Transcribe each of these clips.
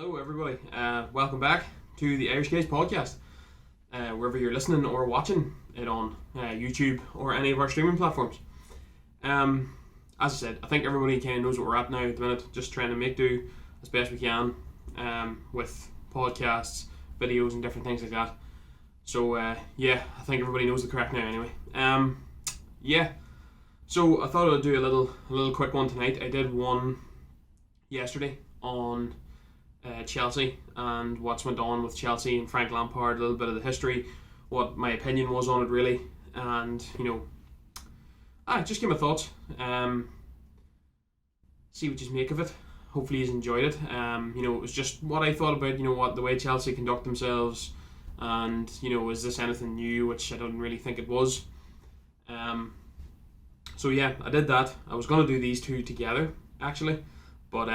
Hello, everybody. Welcome back to the Irish Case podcast. Wherever you're listening or watching it on YouTube or any of our streaming platforms. As I said, I think everybody kind of knows what we're at now at the minute. Just trying to make do as best we can with podcasts, videos, and different things like that. So I think everybody knows the crack now. Anyway, So I thought I'd do a little quick one tonight. I did one yesterday on Chelsea and what's went on with Chelsea and Frank Lampard, a little bit of the history, what my opinion was on it really, and just give my thoughts, see what you make of it. Hopefully you enjoyed it. It was just what I thought about, what the way Chelsea conduct themselves, and is this anything new, which I don't really think it was. I did that. I was going to do these two together actually, but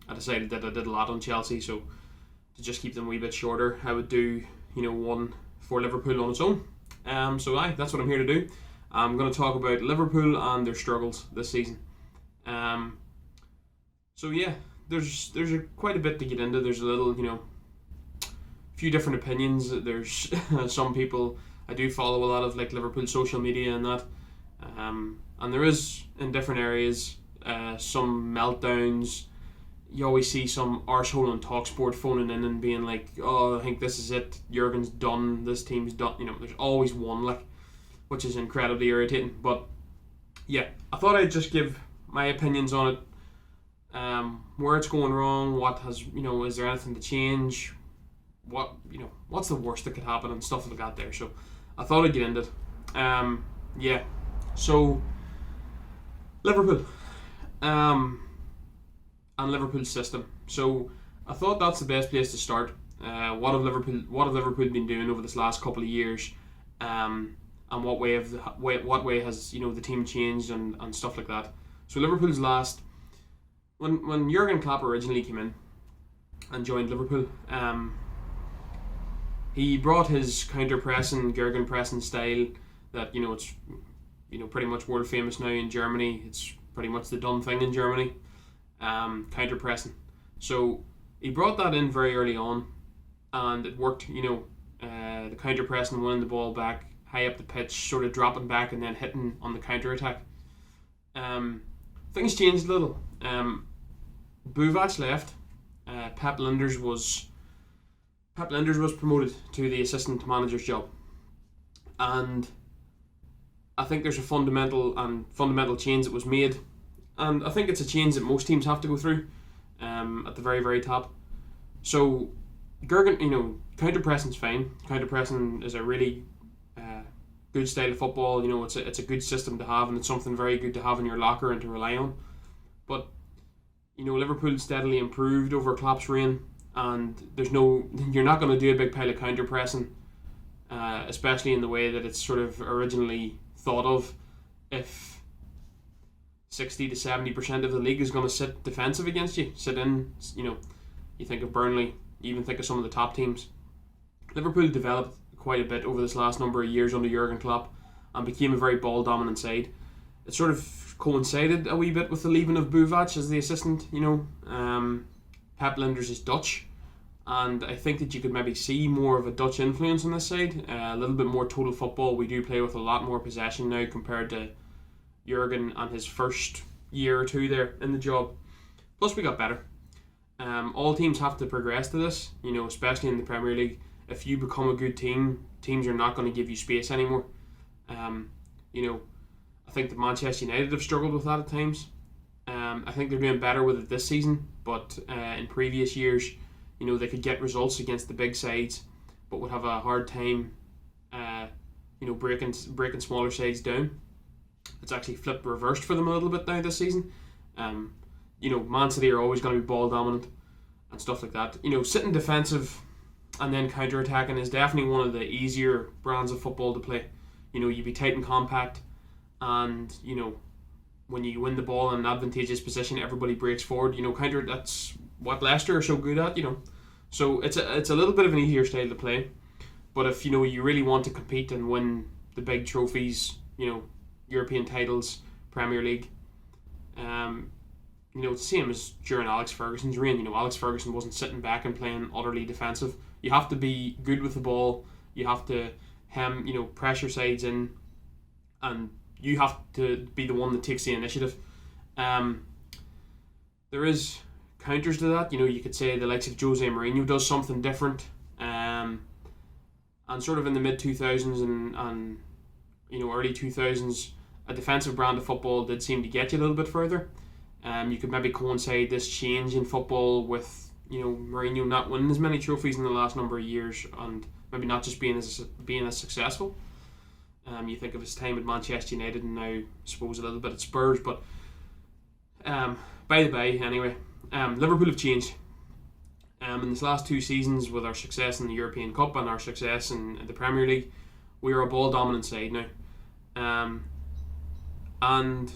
I decided that I did a lot on Chelsea, so to just keep them a wee bit shorter, I would do, one for Liverpool on its own. That's what I'm here to do. I'm going to talk about Liverpool and their struggles this season. There's quite a bit to get into. There's a little, few different opinions. There's some people, I do follow a lot of like Liverpool social media and that, and there is in different areas some meltdowns. You always see some arsehole on TalkSport phoning in and being like, "Oh, I think this is it. Jurgen's done. This team's done." There's always one, which is incredibly irritating. But yeah, I thought I'd just give my opinions on it. Where it's going wrong, what has, is there anything to change? What's the worst that could happen and stuff like that there. So I thought I'd get into it. So Liverpool. And Liverpool's system. So I thought that's the best place to start. What have Liverpool been doing over this last couple of years, and what way has the team changed and stuff like that. So Liverpool's last, when Jurgen Klopp originally came in and joined Liverpool, he brought his counter pressing, Jurgen pressing style that it's pretty much world famous now in Germany. It's pretty much the done thing in Germany. Counter pressing. So he brought that in very early on, and it worked. The counter pressing, winning the ball back high up the pitch, sort of dropping back and then hitting on the counter attack. Things changed a little. Buvac left. Pep Linders was promoted to the assistant manager's job, and I think there's a fundamental change that was made. And I think it's a change that most teams have to go through at the very, very top. So, Jurgen, counter pressing's fine. Counter pressing is a really good style of football. It's a good system to have, and it's something very good to have in your locker and to rely on. But Liverpool steadily improved over Klopp's reign, and you're not going to do a big pile of counter pressing, especially in the way that it's sort of originally thought of. If 60 to 70% of the league is going to sit defensive against you, you think of Burnley, you even think of some of the top teams. Liverpool developed quite a bit over this last number of years under Jurgen Klopp and became a very ball dominant side. It sort of coincided a wee bit with the leaving of Buvac as the assistant. Pep Linders is Dutch, and I think that you could maybe see more of a Dutch influence on this side, a little bit more total football. We do play with a lot more possession now compared to Jurgen and his first year or two there in the job. Plus we got better. All teams have to progress to this, especially in the Premier League. If you become a good team, teams are not going to give you space anymore. I think that Manchester United have struggled with that at times. I think they're doing better with it this season, but in previous years, they could get results against the big sides, but would have a hard time breaking smaller sides down. It's actually flipped reversed for them a little bit now this season. Man City are always going to be ball dominant and stuff like that. Sitting defensive and then counter attacking is definitely one of the easier brands of football to play. You be tight and compact, and when you win the ball in an advantageous position, everybody breaks forward. Counter, that's what Leicester are so good at. So it's a little bit of an easier style to play. But if you really want to compete and win the big trophies, European titles, Premier League, It's the same as during Alex Ferguson's reign. Alex Ferguson wasn't sitting back and playing utterly defensive. You have to be good with the ball. You have to pressure sides in, and you have to be the one that takes the initiative. There is counters to that. You could say the likes of Jose Mourinho does something different. And sort of in the mid 2000s and early 2000s, a defensive brand of football did seem to get you a little bit further. You could maybe coincide this change in football with Mourinho not winning as many trophies in the last number of years, and maybe not just being as successful. You think of his time at Manchester United, and now I suppose a little bit at Spurs. But by the by, anyway, Liverpool have changed. In this last 2 seasons, with our success in the European Cup and our success in the Premier League, we are a ball dominant side now. And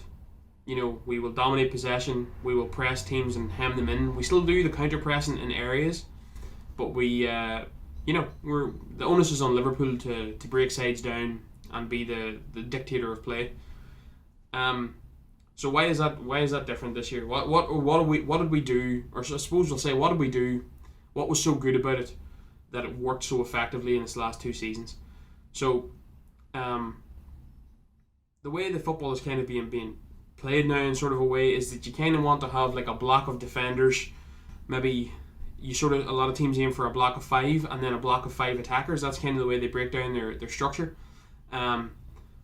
we will dominate possession. We will press teams and hem them in. We still do the counter pressing in areas, but we're the onus is on Liverpool to break sides down and be the dictator of play. So why is that different this year? What did we do? Or I suppose we'll say, what did we do? What was so good about it that it worked so effectively in its last 2 seasons? So, the way the football is kind of being played now in sort of a way is that you kind of want to have like a block of defenders. Maybe a lot of teams aim for a block of 5 and then a block of 5 attackers. That's kind of the way they break down their structure.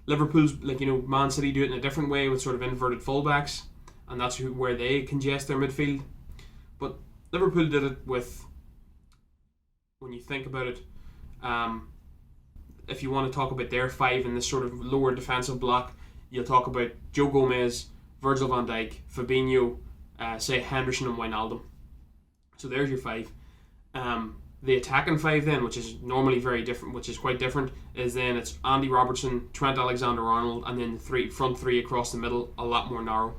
Liverpool's Man City do it in a different way with sort of inverted fullbacks, and that's where they congest their midfield. But Liverpool did it with, when you think about it, if you want to talk about their 5 in this sort of lower defensive block, you'll talk about Joe Gomez, Virgil van Dijk, Fabinho, say Henderson and Wijnaldum. So there's your 5. The attacking 5 then, which is normally very different, which is quite different, is then it's Andy Robertson, Trent Alexander-Arnold, and then the front three across the middle, a lot more narrow.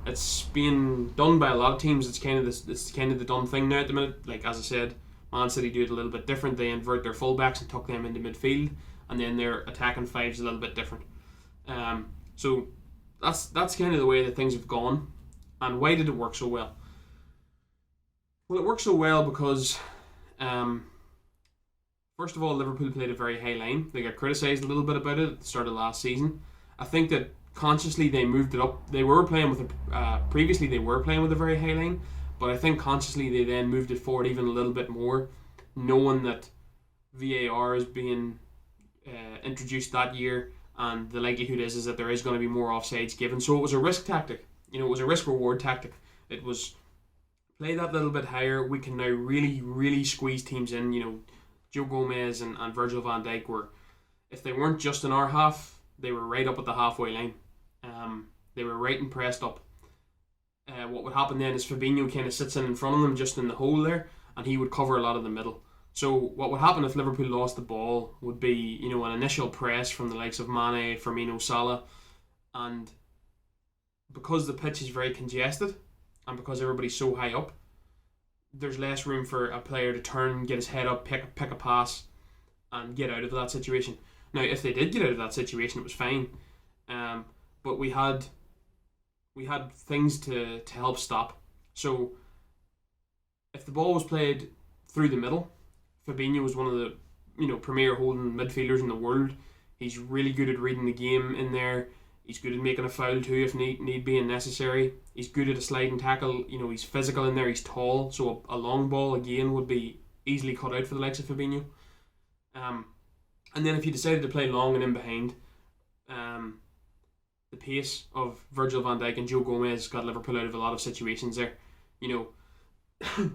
It's being done by a lot of teams. It's kind of the done thing now at the minute. Like as I said, Man City do it a little bit different. They invert their fullbacks and tuck them into midfield, and then their attacking 5 is a little bit different. So that's kind of the way that things have gone. And why did it work so well? Well, it worked so well because first of all, Liverpool played a very high line. They got criticised a little bit about it at the start of last season. I think that consciously they moved it up. They were playing with previously they were playing with a very high line, but I think consciously they then moved it forward even a little bit more, knowing that VAR is being introduced that year, and the likelihood is that there is going to be more offsides given. So it was a risk tactic. It was a risk reward tactic. It was play that little bit higher. We can now really, really squeeze teams in. Joe Gomez and Virgil van Dijk were, if they weren't just in our half, they were right up at the halfway line. They were right and pressed up. What would happen then is Fabinho kind of sits in front of them just in the hole there, and he would cover a lot of the middle. So what would happen if Liverpool lost the ball would be, an initial press from the likes of Mane, Firmino, Salah, and because the pitch is very congested, and because everybody's so high up, there's less room for a player to turn, get his head up, pick a pass, and get out of that situation. Now, if they did get out of that situation, it was fine. But we had things to help stop. So, if the ball was played through the middle, Fabinho was one of the premier holding midfielders in the world. He's really good at reading the game in there. He's good at making a foul too if need be and necessary. He's good at a sliding tackle. He's physical in there. He's tall, so a long ball again would be easily cut out for the likes of Fabinho. And then if you decided to play long and in behind, the pace of Virgil van Dijk and Joe Gomez got Liverpool out of a lot of situations there.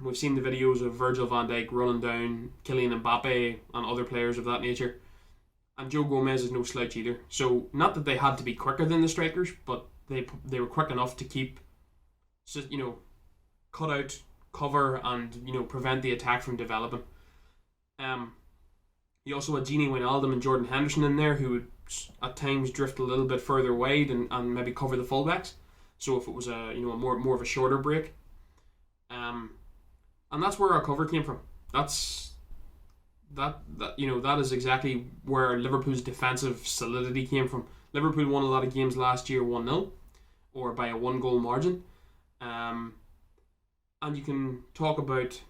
We've seen the videos of Virgil van Dijk running down Kylian Mbappe and other players of that nature. And Joe Gomez is no slouch either. So, not that they had to be quicker than the strikers, but they were quick enough to keep, cut out, cover, and, prevent the attack from developing. You also had Gini Wijnaldum and Jordan Henderson in there, who would at times drift a little bit further wide and maybe cover the fullbacks. So if it was a more of a shorter break, and that's where our cover came from. That is exactly where Liverpool's defensive solidity came from. Liverpool won a lot of games last year 1-0 or by a 1-goal margin. Um, and you can talk about,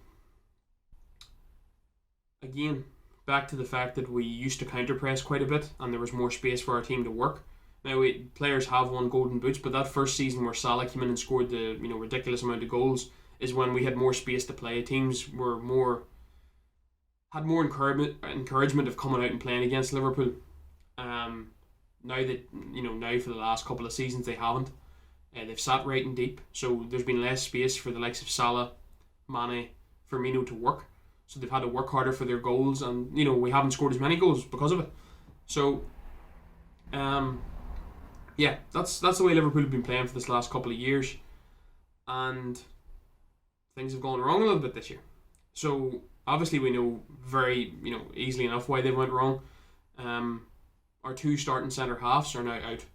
again, back to the fact that we used to counter press quite a bit and there was more space for our team to work. Now, players have won golden boots, but that first season where Salah came in and scored the ridiculous amount of goals is when we had more space to play. Teams were more had more encouragement of coming out and playing against Liverpool. Now that now for the last couple of seasons they haven't. They've sat right and deep, so there's been less space for the likes of Salah, Mane, Firmino to work. So they've had to work harder for their goals, and we haven't scored as many goals because of it. So, yeah, that's the way Liverpool have been playing for this last couple of years, and things have gone wrong a little bit this year. So obviously we know very easily enough why they went wrong. Our two starting centre halves are now out.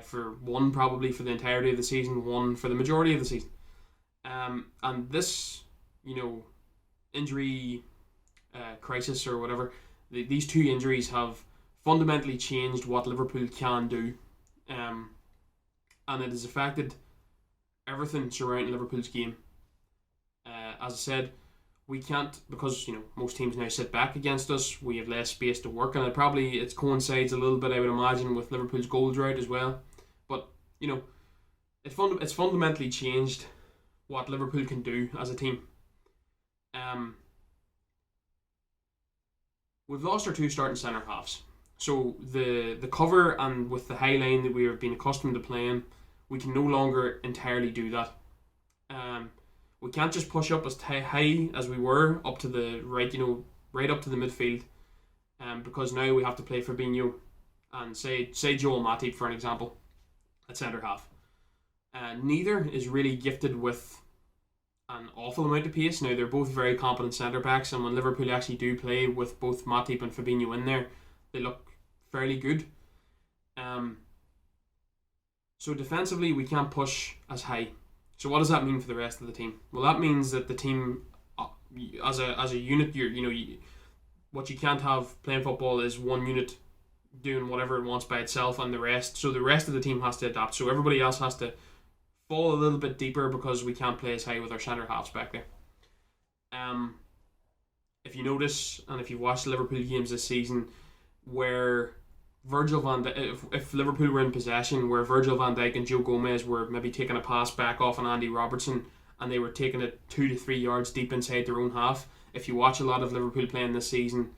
For one probably for the entirety of the season, one for the majority of the season. And this, injury crisis or whatever, these two injuries have fundamentally changed what Liverpool can do. And it has affected everything surrounding Liverpool's game. As I said, we can't, because most teams now sit back against us. We have less space to work, and it coincides a little bit, I would imagine, with Liverpool's goal drought as well. But it's fundamentally changed what Liverpool can do as a team. We've lost our two starting centre halves, so the cover and with the high line that we have been accustomed to playing, we can no longer entirely do that. We can't just push up as high as we were up to the right, right up to the midfield, because now we have to play Fabinho and say Joel Matip for an example at centre half. Neither is really gifted with an awful amount of pace. Now they're both very competent centre backs, and when Liverpool actually do play with both Matip and Fabinho in there, they look fairly good. So defensively we can't push as high. So what does that mean for the rest of the team? Well, that means that the team, as a unit, what you can't have playing football is one unit doing whatever it wants by itself, and the rest of the team has to adapt. So everybody else has to fall a little bit deeper because we can't play as high with our centre halves back there. If you notice, and if you've watched Liverpool games this season, where Virgil van Dijk, if Liverpool were in possession, where Virgil van Dijk and Joe Gomez were maybe taking a pass back off on Andy Robertson, and they were taking it 2 to 3 yards deep inside their own half. If you watch a lot of Liverpool playing this season,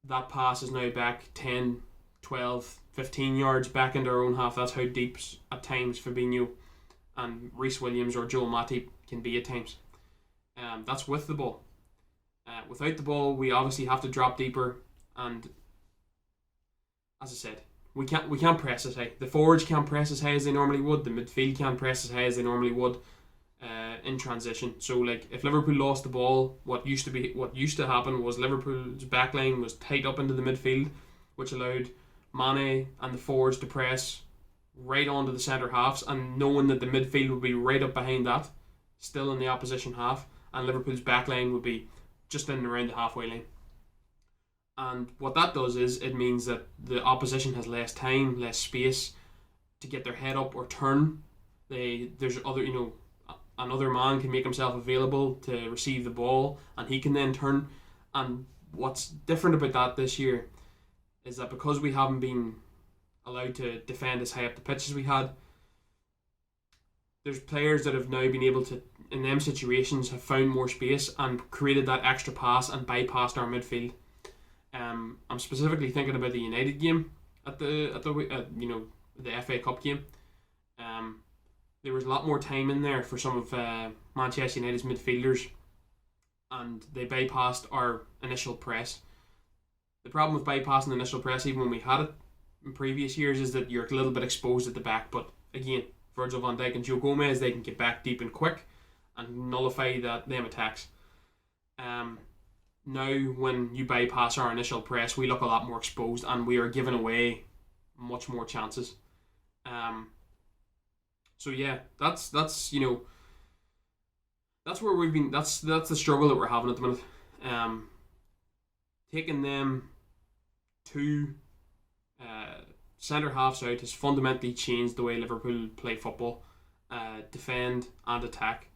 that pass is now back 10, 12, 15 yards back into our own half. That's how deep at times Fabinho and Reece Williams or Joel Matip can be at times. That's with the ball. Without the ball, we obviously have to drop deeper, and as I said, we can't press as high. The forwards can't press as high as they normally would. The midfield can't press as high as they normally would in transition. So, like, if Liverpool lost the ball, what used to happen was Liverpool's backline was tight up into the midfield, which allowed Mane and the forwards to press right onto the centre halves, and knowing that the midfield would be right up behind that, still in the opposition half, and Liverpool's backline would be just in and around the halfway line. And what that does is it means that the opposition has less time, less space to get their head up or turn. Another man can make himself available to receive the ball, and he can then turn. And what's different about that this year is that because we haven't been allowed to defend as high up the pitch as we had, there's players that have now been able to, in them situations, have found more space and created that extra pass and bypassed our midfield. I'm specifically thinking about the United game at the FA Cup game. There was a lot more time in there for some of Manchester United's midfielders, and they bypassed our initial press. The problem with bypassing the initial press, even when we had it in previous years, is that you're a little bit exposed at the back. But again, Virgil van Dijk and Joe Gomez, they can get back deep and quick and nullify them attacks. Now, when you bypass our initial press, we look a lot more exposed, and we are giving away much more chances. So yeah, that's where we've been. That's the struggle that we're having at the minute. Taking them two centre halves out has fundamentally changed the way Liverpool play football, defend and attack.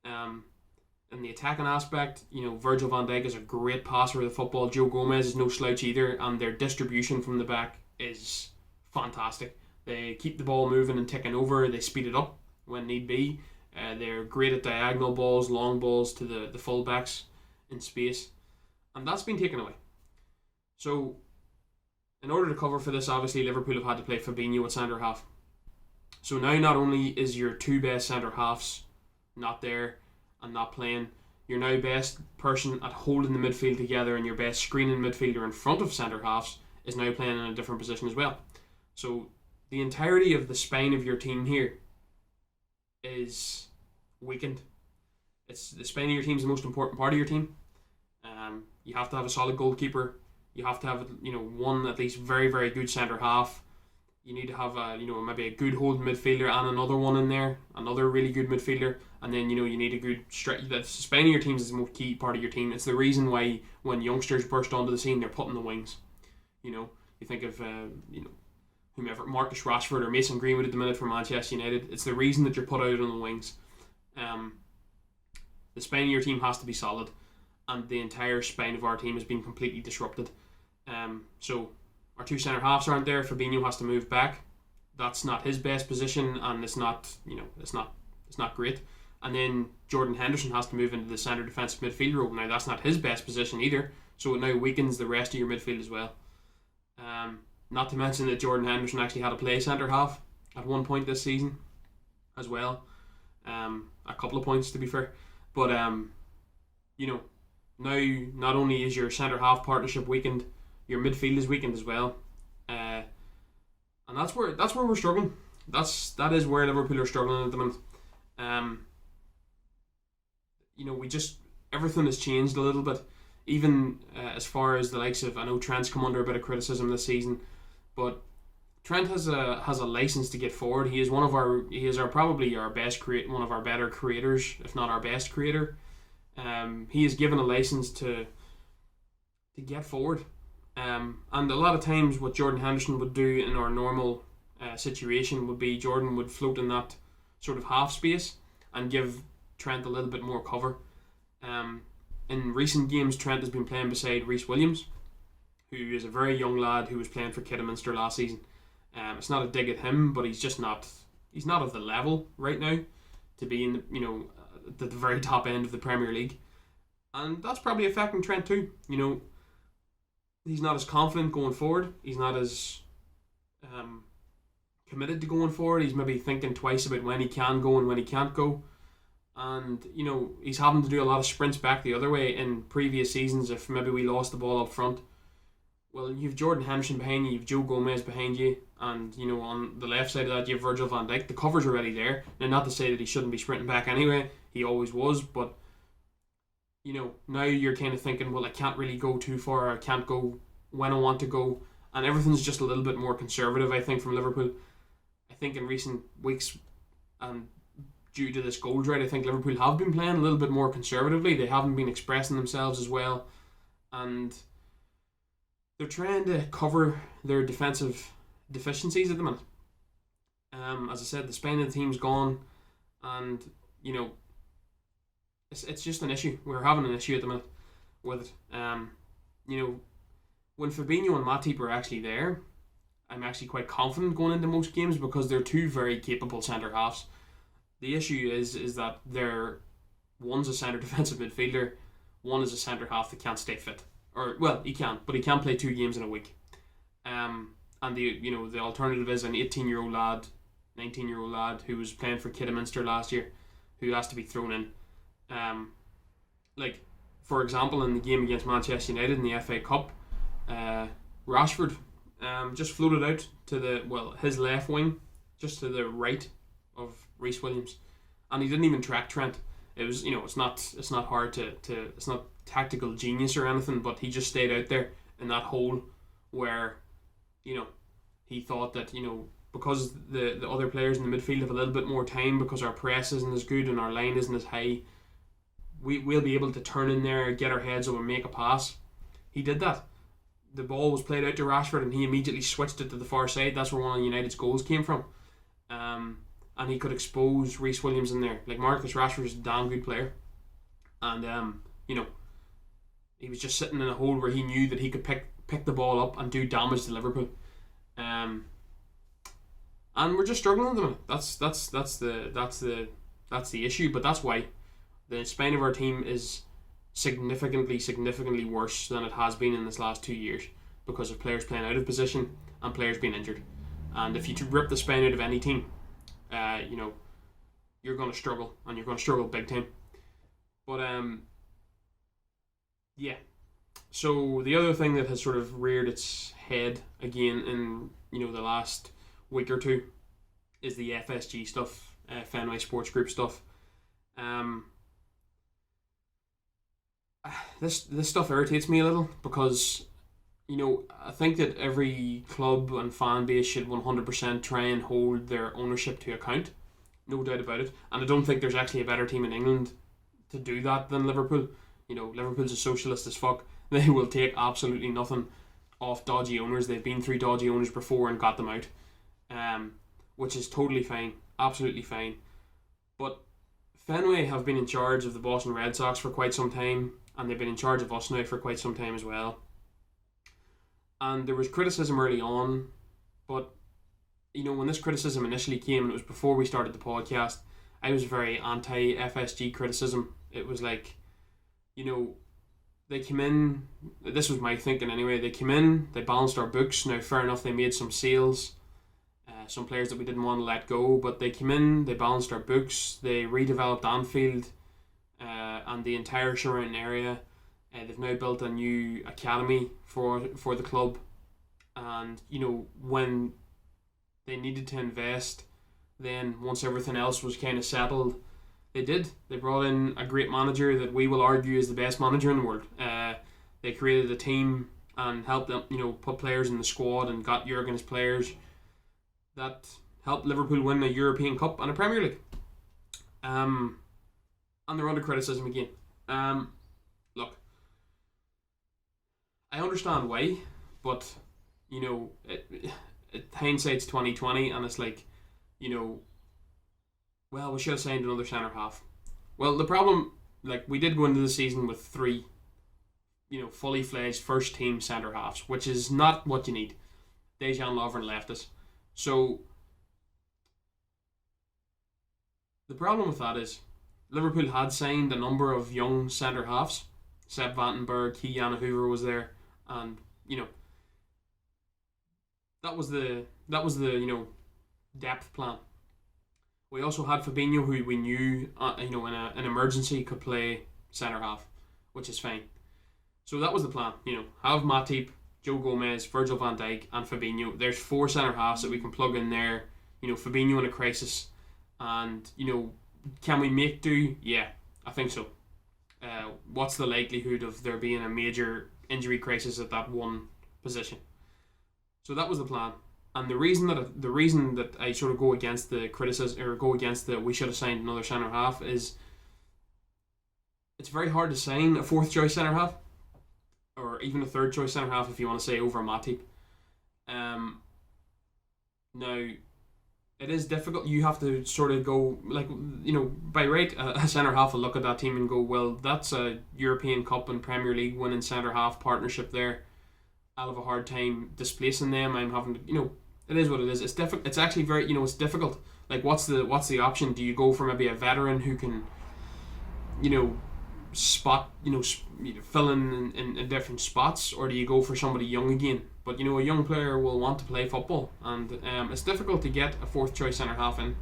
Um, in the attacking aspect, Virgil van Dijk is a great passer of the football. Joe Gomez is no slouch either, and their distribution from the back is fantastic. They keep the ball moving and ticking over. They speed it up when need be. They're great at diagonal balls, long balls to the fullbacks in space, and that's been taken away. So, in order to cover for this, obviously Liverpool have had to play Fabinho at centre half. So now not only is your two best centre halves not there and not playing, your now best person at holding the midfield together and your best screening midfielder in front of centre halves is now playing in a different position as well. So the entirety of the spine of your team here is weakened. It's the spine of your team is the most important part of your team. You have to have a solid goalkeeper. You have to have one at least very, very good centre half. You need to have maybe a good holding midfielder and another one in there, another really good midfielder, and then you need a good strike. The spine of your team is the most key part of your team. It's the reason why when youngsters burst onto the scene, they're put in the wings. You think of whomever, Marcus Rashford or Mason Greenwood at the minute for Manchester United. It's the reason that you're put out on the wings. The spine of your team has to be solid, and the entire spine of our team has been completely disrupted. So our two centre halves aren't there. Fabinho has to move back. That's not his best position, and it's not great. And then Jordan Henderson has to move into the centre defensive midfield role. Now that's not his best position either, so it now weakens the rest of your midfield as well. Not to mention that Jordan Henderson actually had to play centre half at one point this season as well. A couple of points to be fair, but now not only is your centre half partnership weakened, your midfield is weakened as well, and that's where we're struggling. That is where Liverpool are struggling at the moment. Everything has changed a little bit, even as far as the likes of, I know Trent's come under a bit of criticism this season, but Trent has a license to get forward. He is probably our best one of our better creators, if not our best creator. He is given a license to get forward. And a lot of times what Jordan Henderson would do in our normal situation would be Jordan would float in that sort of half space and give Trent a little bit more cover. In recent games, Trent has been playing beside Reece Williams, who is a very young lad who was playing for Kidderminster last season. It's not a dig at him, but he's not of the level right now to be in at the very top end of the Premier League, and that's probably affecting Trent too. He's not as confident going forward. He's not as committed to going forward. He's maybe thinking twice about when he can go and when he can't go. And, he's having to do a lot of sprints back the other way in previous seasons if maybe we lost the ball up front. Well, you've Jordan Henderson behind you, you've Joe Gomez behind you, and, on the left side of that, you have Virgil van Dijk. The cover's already there. Now, not to say that he shouldn't be sprinting back anyway. He always was, but, now you're kind of thinking, well, I can't really go too far. I can't go when I want to go. And everything's just a little bit more conservative, I think, from Liverpool. I think in recent weeks, and due to this goal drought, I think Liverpool have been playing a little bit more conservatively. They haven't been expressing themselves as well, and they're trying to cover their defensive deficiencies at the minute. As I said, the spine of the team's gone, and it's just an issue. We're having an issue at the minute with it. When Fabinho and Matip are actually there, I'm actually quite confident going into most games because they're two very capable centre halves. The issue is that one's a centre defensive midfielder, one is a centre half that can't stay fit. Or, well, he can, but he can't play 2 games in a week. And the alternative is an 18-year-old lad, 19-year-old lad who was playing for Kidderminster last year, who has to be thrown in. For example, in the game against Manchester United in the FA Cup, Rashford just floated out to his left wing, just to the right of Reece Williams, and he didn't even track Trent. It was, it's not hard to it's not tactical genius or anything, but he just stayed out there in that hole where, he thought that, because the other players in the midfield have a little bit more time because our press isn't as good and our line isn't as high, we'll be able to turn in there, get our heads up and make a pass. He did that. The ball was played out to Rashford and he immediately switched it to the far side. That's where one of United's goals came from. and he could expose Reece Williams in there. Like, Marcus Rashford is a damn good player, and you know, he was just sitting in a hole where he knew that he could pick the ball up and do damage to Liverpool. And we're just struggling at the minute. That's the issue. But that's why the spine of our team is significantly worse than it has been in this last 2 years, because of players playing out of position and players being injured. And if you rip the spine out of any team, you're going to struggle, and you're going to struggle big time. But yeah. So the other thing that has sort of reared its head again in the last week or two is the FSG stuff, Fenway Sports Group stuff. This stuff irritates me a little, because I think that every club and fan base should 100% try and hold their ownership to account, no doubt about it. And I don't think there's actually a better team in England to do that than Liverpool. Liverpool's a socialist as fuck. They will take absolutely nothing off dodgy owners. They've been through dodgy owners before and got them out, which is totally fine, absolutely fine. But Fenway have been in charge of the Boston Red Sox for quite some time, and they've been in charge of us now for quite some time as well. And there was criticism early on, but when this criticism initially came, and it was before we started the podcast, I was very anti-FSG criticism. It was like, they came in, this was my thinking anyway, they came in, they balanced our books. Now, fair enough, they made some sales, some players that we didn't want to let go, but they came in, they balanced our books, they redeveloped Anfield and the entire surrounding area. They've now built a new academy for the club, and when they needed to invest, then once everything else was kind of settled, they did. They brought in a great manager that we will argue is the best manager in the world. They created a team and helped them, put players in the squad, and got Jurgen's players that helped Liverpool win a European Cup and a Premier League. And they're under criticism again. Look, I understand why, but hindsight's 2020, and it's like, well, we should have signed another centre half. Well, the problem, we did go into the season with 3, fully fledged first team centre halves, which is not what you need. Dejan Lovren left us. So the problem with that is Liverpool had signed a number of young centre halves. Sepp Vandenberg, Kiana Hoover was there, and that was the depth plan. We also had Fabinho, who we knew in an emergency could play centre half, which is fine. So that was the plan. Have Matip, Joe Gomez, Virgil van Dijk, and Fabinho. There's 4 centre halves that we can plug in there. Fabinho in a crisis, and can we make do? Yeah, I think so. What's the likelihood of there being a major injury crisis at that one position? So that was the plan. And the reason that I sort of go against the criticism, or go against the we should have signed another centre half, is it's very hard to sign a 4th choice centre half, or even a 3rd choice centre half if you want to say over Matip. Now, it is difficult. You have to sort of go, by right, a centre half will look at that team and go, well, that's a European Cup and Premier League winning centre half partnership there. I'll have a hard time displacing them. I'm having to, it is what it is. It's difficult. It's actually very, it's difficult. What's the option? Do you go for maybe a veteran who can, spot, fill in different spots, or do you go for somebody young again? But a young player will want to play football, and it's difficult to get a 4th choice centre half in.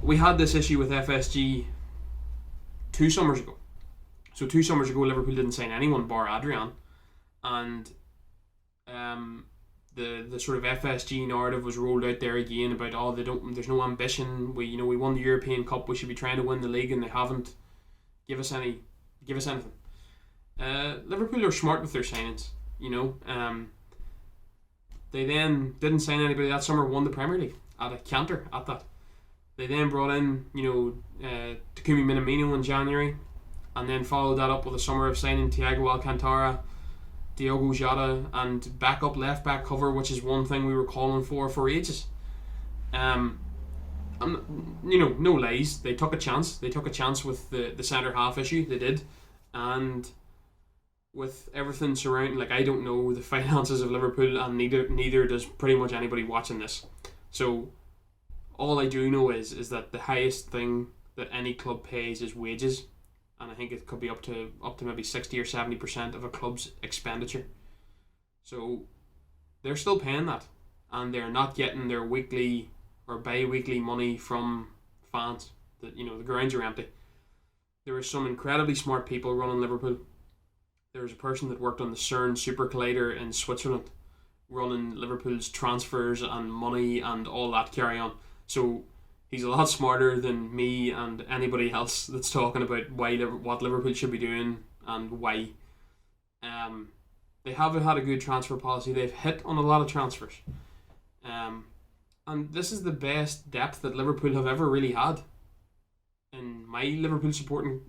We had this issue with FSG 2 summers ago. So 2 summers ago, Liverpool didn't sign anyone bar Adrian, and the sort of FSG narrative was rolled out there again about there's no ambition. We won the European Cup. We should be trying to win the league, and they haven't give us anything. Liverpool are smart with their signings. They then didn't sign anybody that summer. Won the Premier League at a canter at that. They then brought in Takumi Minamino in January, and then followed that up with a summer of signing Thiago Alcantara, Diogo Jota and backup left back cover, which is one thing we were calling for ages. Um, no lies. They took a chance. They took a chance with the centre half issue. They did, and with everything surrounding, like, I don't know the finances of Liverpool, and neither does pretty much anybody watching this. So all I do know is that the highest thing that any club pays is wages, and I think it could be up to maybe 60 or 70% of a club's expenditure. So they're still paying that, and they're not getting their weekly or bi-weekly money from fans. The grounds are empty. There are some incredibly smart people running Liverpool. There's a person that worked on the CERN Super Collider in Switzerland, running Liverpool's transfers and money and all that carry on. So he's a lot smarter than me and anybody else that's talking about what Liverpool should be doing and why. They have had a good transfer policy. They've hit on a lot of transfers. And this is the best depth that Liverpool have ever really had in my Liverpool supporting,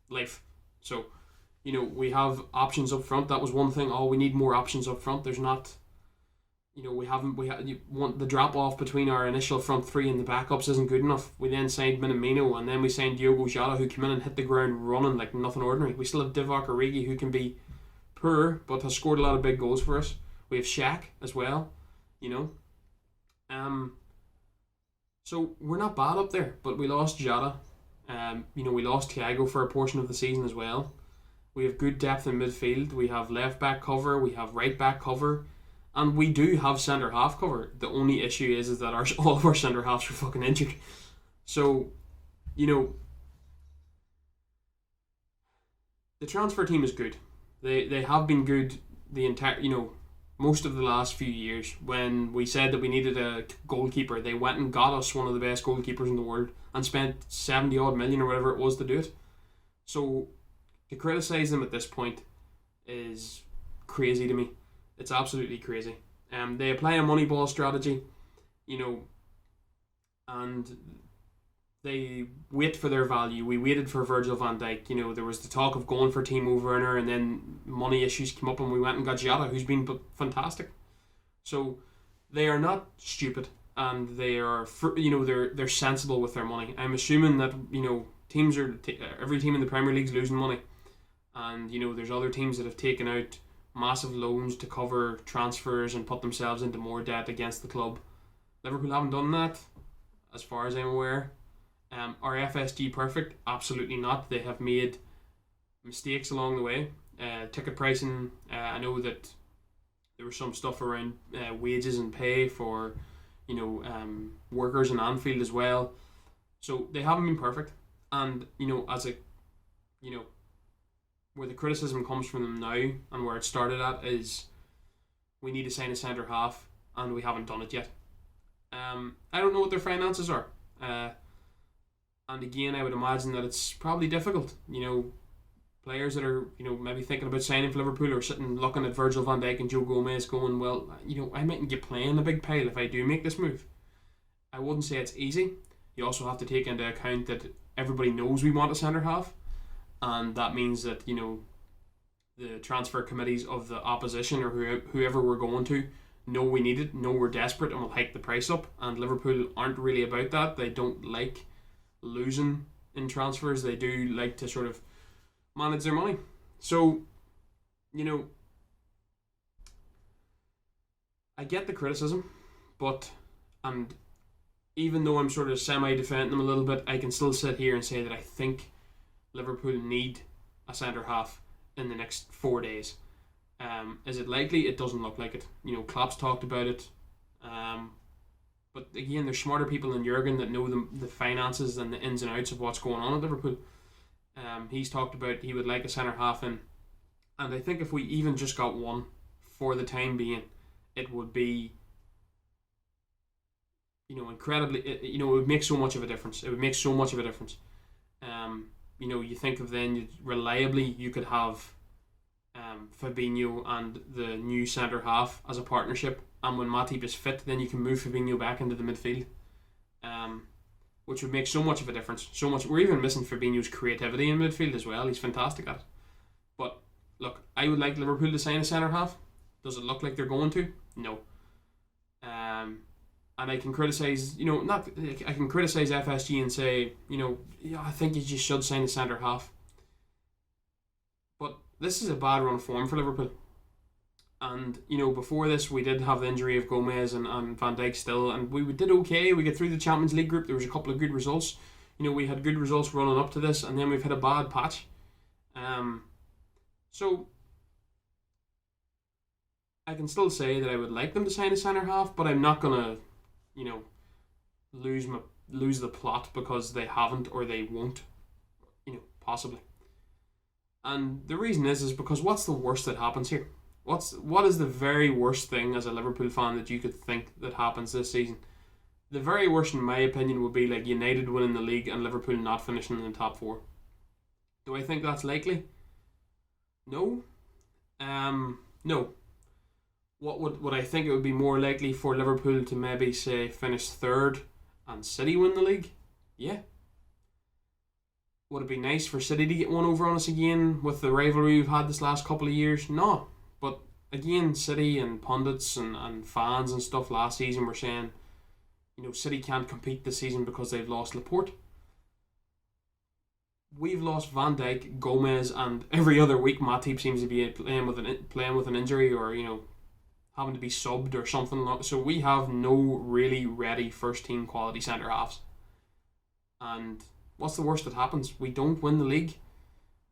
life. So, we have options up front. That was one thing. Oh, we need more options up front. There's not, you want the drop off between our initial front three and the backups isn't good enough. We then signed Minamino, and then we signed Diogo Jota, who came in and hit the ground running like nothing ordinary. We still have Divock Origi, who can be poor but has scored a lot of big goals for us. We have Shaq as well, So we're not bad up there, but we lost Jota. We lost Thiago for a portion of the season as well. We have good depth in midfield. We have left back cover. We have right back cover. And we do have centre half cover. The only issue is that all of our centre halves are fucking injured. So, the transfer team is good. They have been good the entire, most of the last few years. When we said that we needed a goalkeeper, they went and got us one of the best goalkeepers in the world and spent 70 odd million or whatever it was to do it. So to criticise them at this point is crazy to me. It's absolutely crazy. They apply a moneyball strategy, and they wait for their value. We waited for Virgil van Dijk. There was the talk of going for Timo Werner, and then money issues came up, and we went and got Jota, who's been fantastic. So they are not stupid, and they are, they're sensible with their money. I'm assuming that teams are every team in the Premier League's losing money, and there's other teams that have taken out massive loans to cover transfers and put themselves into more debt against the club. Liverpool haven't done that, as far as I'm aware. Are FSG perfect? Absolutely not. They have made mistakes along the way. Ticket pricing, I know that there was some stuff around wages and pay for workers in Anfield as well. So they haven't been perfect. And where the criticism comes from them now and where it started at is we need to sign a centre half, and we haven't done it yet. I don't know what their finances are. And again, I would imagine that it's probably difficult. Players that are, maybe thinking about signing for Liverpool are sitting looking at Virgil van Dijk and Joe Gomez going, well, I mightn't get playing a big pile if I do make this move. I wouldn't say it's easy. You also have to take into account that everybody knows we want a centre half, and that means that, the transfer committees of the opposition or whoever we're going to know we need it, know we're desperate, and will hike the price up. And Liverpool aren't really about that. They don't like losing in transfers. They do like to sort of manage their money. So, I get the criticism, and even though I'm sort of semi-defending them a little bit, I can still sit here and say that I think Liverpool need a centre half in the next 4 days. Is it likely? It doesn't look like it. Klopp's talked about it. But again, there's smarter people than Jurgen that know the finances and the ins and outs of what's going on at Liverpool. He's talked about he would like a centre half in, and I think if we even just got one for the time being, it would be incredibly. It would make so much of a difference. It would make so much of a difference. You think of then reliably you could have Fabinho and the new centre half as a partnership, and when Matip is fit, then you can move Fabinho back into the midfield, which would make so much of a difference. So much. We're even missing Fabinho's creativity in midfield as well. He's fantastic at it. But Look, I would like Liverpool to sign a centre half. Does it look like they're going to? No. And I can criticize, not I can criticize FSG and say, yeah, I think you just should sign a centre half. But this is a bad run of form for Liverpool. And, before this, we did have the injury of Gomez and Van Dijk still, and we did okay. We got through the Champions League group. There was a couple of good results. We had good results running up to this, and then we've had a bad patch. So I can still say that I would like them to sign a centre half, but I'm not gonna, lose the plot because they haven't or they won't, possibly. And the reason is because what's the worst that happens here? What is the very worst thing as a Liverpool fan that you could think that happens this season? The very worst, in my opinion, would be like United winning the league and Liverpool not finishing in the top four. Do I think that's likely? No. No. What would I think it would be more likely for Liverpool to maybe say finish third and City win the league? Yeah. Would it be nice for City to get one over on us again with the rivalry we've had this last couple of years? No. But again, City and pundits and fans and stuff last season were saying, City can't compete this season because they've lost Laporte. We've lost Van Dijk, Gomez, and every other week Matip seems to be playing with an injury or having to be subbed or something. So we have no really ready first team quality centre halves. And what's the worst that happens? We don't win the league.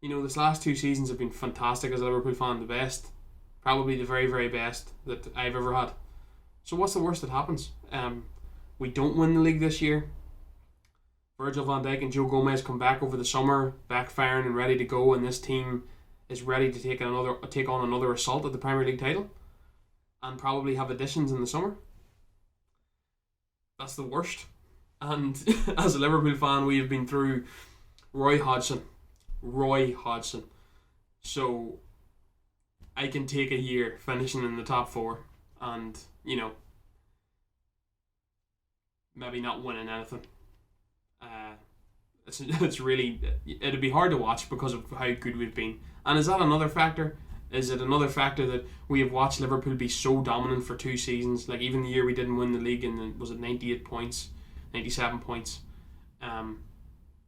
This last 2 seasons have been fantastic as a Liverpool fan, the best. Probably the very, very best that I've ever had. So what's the worst that happens? We don't win the league this year. Virgil van Dijk and Joe Gomez come back over the summer, backfiring and ready to go, and this team is ready to take on another assault at the Premier League title, and probably have additions in the summer. That's the worst. And as a Liverpool fan, we have been through Roy Hodgson. So I can take a year finishing in the top four and, maybe not winning anything. It's really, it'd be hard to watch because of how good we've been. And is that another factor? Is it another factor that we have watched Liverpool be so dominant for 2 seasons? Like even the year we didn't win the league, and was it 98 points, 97 points, and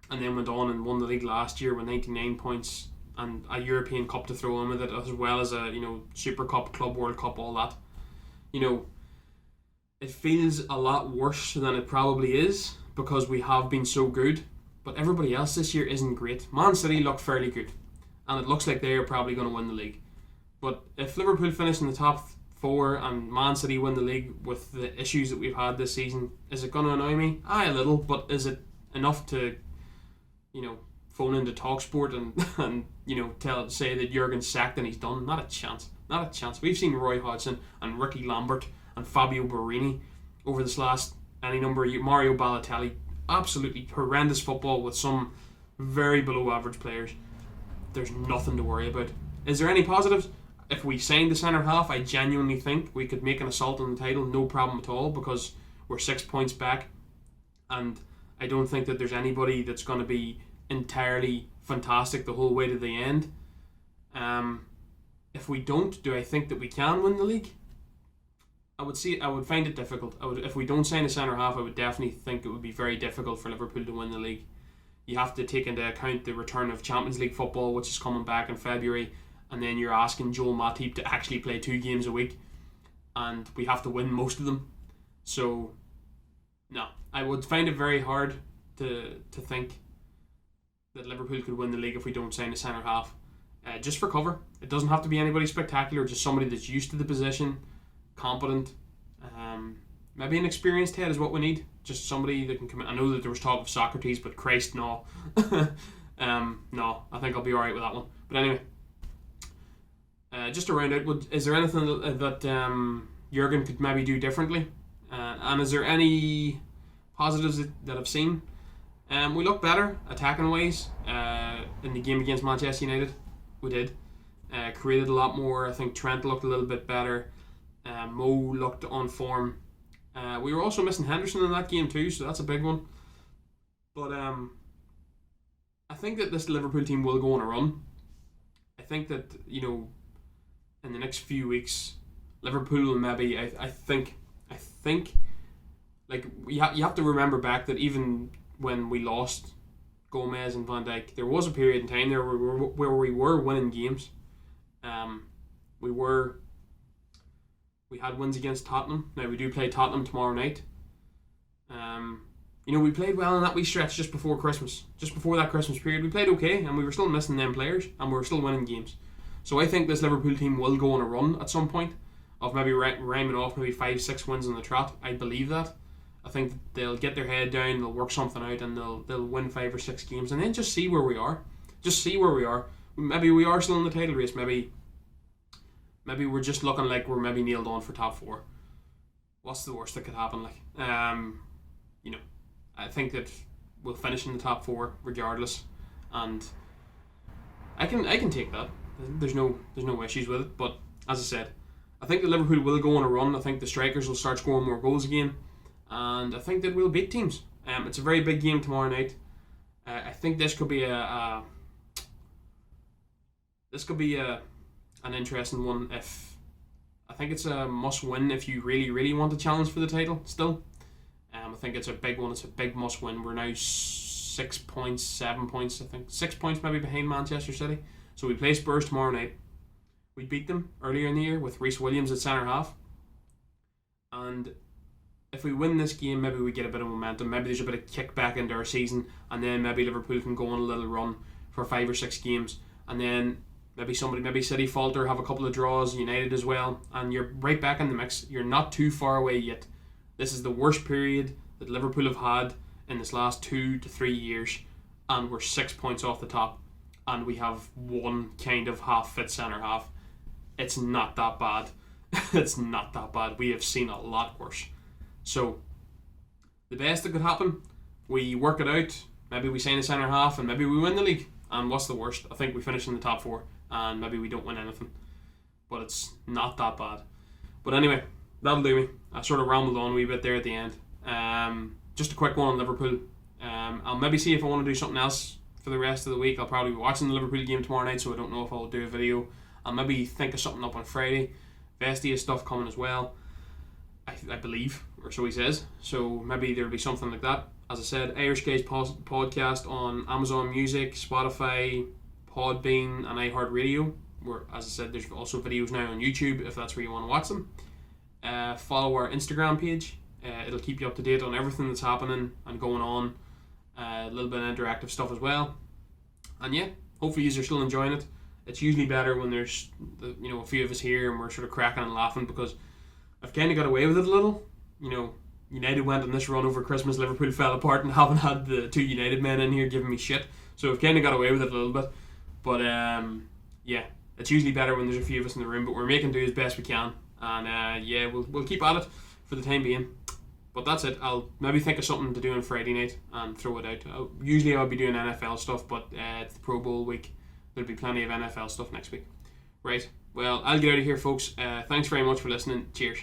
then went on and won the league last year with 99 points and a European Cup to throw in with it, as well as a Super Cup, Club World Cup, all that. It feels a lot worse than it probably is because we have been so good, but everybody else this year isn't great. Man City look fairly good, and it looks like they are probably going to win the league. But if Liverpool finish in the top 4 and Man City win the league with the issues that we've had this season, is it going to annoy me? Aye, a little, but is it enough to, phone into TalkSport and say that Jurgen's sacked and he's done? Not a chance. Not a chance. We've seen Roy Hodgson and Ricky Lambert and Fabio Borini over this last any number of years. Mario Balotelli, absolutely horrendous football with some very below average players. There's nothing to worry about. Is there any positives? If we signed the centre half, I genuinely think we could make an assault on the title, no problem at all, because we're 6 points back, and I don't think that there's anybody that's going to be entirely fantastic the whole way to the end. If we don't, do I think that we can win the league? I would find it difficult. If we don't sign a centre half, I would definitely think it would be very difficult for Liverpool to win the league. You have to take into account the return of Champions League football, which is coming back in February, and then you're asking Joel Matip to actually play 2 games a week, and we have to win most of them. So, no, I would find it very hard to think that Liverpool could win the league if we don't sign a centre half. Just for cover. It doesn't have to be anybody spectacular, just somebody that's used to the position, competent, maybe an experienced head is what we need. Just somebody that can come in. I know that there was talk of Socrates, but Christ, no. No, I think I'll be alright with that one. But anyway, just to round out, is there anything that Jurgen could maybe do differently? And is there any positives that I've seen? We look better attacking ways in the game against Manchester United. We did. Created a lot more. I think Trent looked a little bit better. Mo looked on form. We were also missing Henderson in that game too, so that's a big one. But I think that this Liverpool team will go on a run. I think that, in the next few weeks, Liverpool will maybe, I think, like, you have to remember back that even when we lost Gomez and Van Dijk, there was a period in time there where we were winning games. We had wins against Tottenham. Now we do play Tottenham tomorrow night. We played well in that wee stretch just before Christmas. Just before that Christmas period, we played okay, and we were still missing them players, and we were still winning games. So I think this Liverpool team will go on a run at some point of maybe rhyming off maybe 5-6 wins on the trot. I believe that. I think they'll get their head down, they'll work something out, and they'll win 5 or 6 games, and then just see where we are. Just see where we are. Maybe we are still in the title race. Maybe we're just looking like we're maybe nailed on for top 4. What's the worst that could happen? I think that we'll finish in the top 4 regardless, and I can take that. There's no issues with it. But as I said, I think that Liverpool will go on a run. I think the strikers will start scoring more goals again, and I think that we'll beat teams. It's a very big game tomorrow night. I think this could be an interesting one. I think it's a must-win if you really, really want to challenge for the title still. I think it's a big one. It's a big must-win. We're now 6 points, 7 points, I think. 6 points maybe behind Manchester City. So we play Spurs tomorrow night. We beat them earlier in the year with Reece Williams at centre-half. And if we win this game, maybe we get a bit of momentum. Maybe there's a bit of kick back into our season. And then maybe Liverpool can go on a little run for 5 or 6 games. And then maybe City falter, have a couple of draws, United as well, and you're right back in the mix. You're not too far away yet. This is the worst period that Liverpool have had in this last 2 to 3 years, and we're 6 points off the top, and we have one kind of half-fit centre-half. It's not that bad. It's not that bad. We have seen a lot worse. So, the best that could happen, we work it out, maybe we sign a centre-half, and maybe we win the league. And what's the worst? I think we finish in the top 4, and maybe we don't win anything. But it's not that bad. But anyway, that'll do me. I sort of rambled on a wee bit there at the end. Just a quick one on Liverpool. I'll maybe see if I want to do something else for the rest of the week. I'll probably be watching the Liverpool game tomorrow night, so I don't know if I'll do a video. I'll maybe think of something up on Friday. Vesty has stuff coming as well, I believe, or so he says. So maybe there'll be something like that. As I said, Irish Guys podcast on Amazon Music, Spotify, Podbean, and iHeartRadio. Where, as I said, there's also videos now on YouTube if that's where you want to watch them. Follow our Instagram page. It'll keep you up to date on everything that's happening and going on. A little bit of interactive stuff as well. And yeah, hopefully you're still enjoying it. It's usually better when there's a few of us here and we're sort of cracking and laughing, because I've kind of got away with it a little. United went on this run over Christmas, Liverpool fell apart, and haven't had the 2 United men in here giving me shit. So I've kind of got away with it a little bit. But yeah, it's usually better when there's a few of us in the room, but we're making do as best we can. And yeah, we'll keep at it for the time being. But that's it. I'll maybe think of something to do on Friday night and throw it out. Usually I'll be doing NFL stuff, but it's the Pro Bowl week. There'll be plenty of NFL stuff next week. Right, well, I'll get out of here, folks. Thanks very much for listening. Cheers.